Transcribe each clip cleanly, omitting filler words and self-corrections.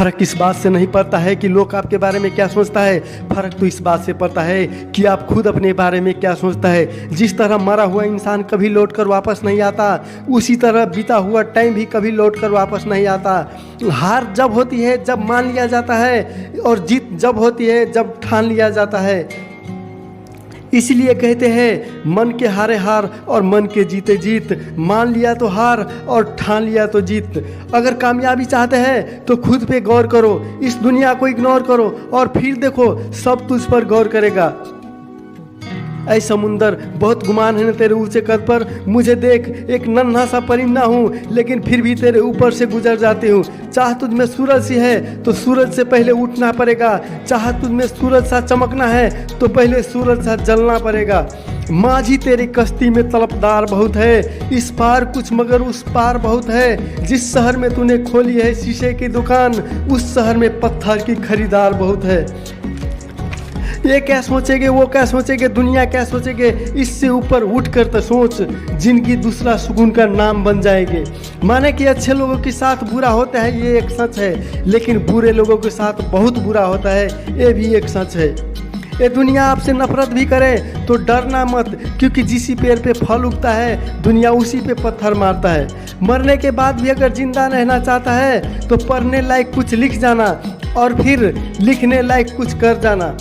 फर्क इस बात से नहीं पड़ता है कि लोग आपके बारे में क्या सोचता है, फर्क तो इस बात से पड़ता है कि आप खुद अपने बारे में क्या सोचता है। जिस तरह मरा हुआ इंसान कभी लौट कर वापस नहीं आता, उसी तरह बीता हुआ टाइम भी कभी लौट कर वापस नहीं आता। हार जब होती है जब मान लिया जाता है, और जीत जब होती है जब ठान लिया जाता है। इसलिए कहते हैं मन के हारे हार और मन के जीते जीत। मान लिया तो हार और ठान लिया तो जीत। अगर कामयाबी चाहते हैं तो खुद पे गौर करो, इस दुनिया को इग्नोर करो और फिर देखो सब तुझ पर गौर करेगा। ऐ समुंदर, बहुत गुमान है न तेरे ऊंचे कद पर। मुझे देख, एक नन्हा सा परिंदा हूँ, लेकिन फिर भी तेरे ऊपर से गुजर जाती हूँ। चाह तुझ में सूरज सी है तो सूरज से पहले उठना पड़ेगा। चाह तुझ में सूरज सा चमकना है तो पहले सूरज सा जलना पड़ेगा। माझी तेरी कश्ती में तलबदार बहुत है, इस पार कुछ मगर उस पार बहुत है। जिस शहर में तूने खोली है शीशे की दुकान, उस शहर में पत्थर की खरीदार बहुत है। ये क्या सोचेंगे, वो क्या सोचेंगे, दुनिया क्या सोचेंगे, इससे ऊपर उठकर तो सोच। जिंदगी दूसरा सुकून का नाम बन जाएगी। माने कि अच्छे लोगों के साथ बुरा होता है, ये एक सच है, लेकिन बुरे लोगों के साथ बहुत बुरा होता है, ये भी एक सच है। ये दुनिया आपसे नफरत भी करे तो डरना मत, क्योंकि जिसी पेड़ पे फल उगता है दुनिया उसी पे पत्थर मारता है। मरने के बाद भी अगर जिंदा रहना चाहता है तो पढ़ने लायक कुछ लिख जाना और फिर लिखने लायक कुछ कर जाना।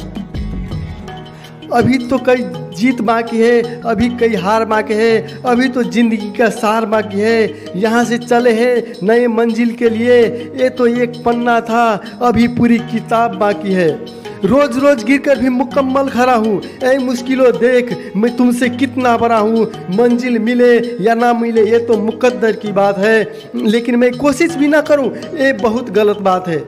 अभी तो कई जीत बाकी है, अभी कई हार बाकी है, अभी तो जिंदगी का सार बाकी है। यहाँ से चले हैं नए मंजिल के लिए, ये तो एक पन्ना था, अभी पूरी किताब बाकी है। रोज रोज गिरकर भी मुकम्मल खड़ा हूँ, ऐ मुश्किलों देख मैं तुमसे कितना बड़ा हूँ। मंजिल मिले या ना मिले ये तो मुकद्दर की बात है, लेकिन मैं कोशिश भी ना करूँ ये बहुत गलत बात है।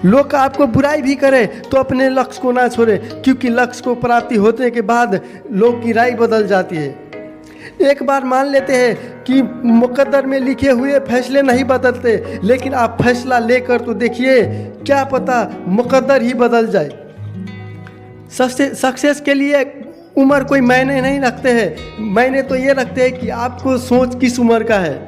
लोग आपको बुराई भी करे तो अपने लक्ष्य को ना छोड़े, क्योंकि लक्ष्य को प्राप्ति होने के बाद लोग की राय बदल जाती है। एक बार मान लेते हैं कि मुकद्दर में लिखे हुए फैसले नहीं बदलते, लेकिन आप फैसला लेकर तो देखिए, क्या पता मुकद्दर ही बदल जाए। सक्सेस के लिए उम्र कोई मायने नहीं रखते हैं, मायने तो ये रखते हैं कि आपको सोच किस उम्र का है।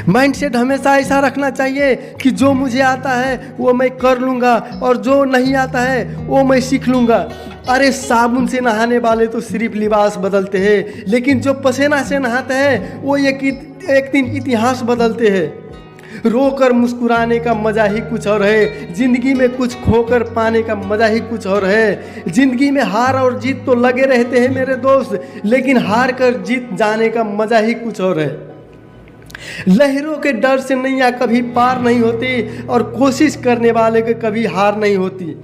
माइंडसेट हमेशा ऐसा रखना चाहिए कि जो मुझे आता है वो मैं कर लूँगा और जो नहीं आता है वो मैं सीख लूँगा। अरे साबुन से नहाने वाले तो सिर्फ लिबास बदलते हैं, लेकिन जो पसीना से नहाते हैं वो एक दिन इतिहास बदलते हैं। रोकर मुस्कुराने का मज़ा ही कुछ और है, ज़िंदगी में कुछ खोकर पाने का मज़ा ही कुछ और है। ज़िंदगी में हार और जीत तो लगे रहते हैं मेरे दोस्त, लेकिन हार कर जीत जाने का मज़ा ही कुछ और है। लहरों के डर से नैया कभी पार नहीं होती और कोशिश करने वाले के कभी हार नहीं होती।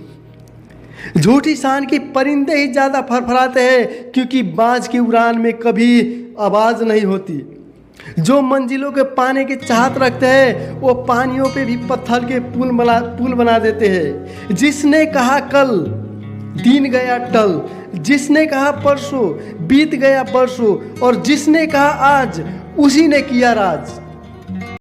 झूठी शान की परिंदे ही ज़्यादा फरफराते हैं, क्योंकि बाज की उड़ान में कभी आवाज़ नहीं होती। जो मंजिलों के पाने की चाहत रखते हैं वो पानियों पे भी पत्थर के पुल बना देते हैं। जिसने कहा कल दिन गया टल, जिसने कहा परसों बीत गया बरसों, और जिसने कहा आज उसी ने किया राज।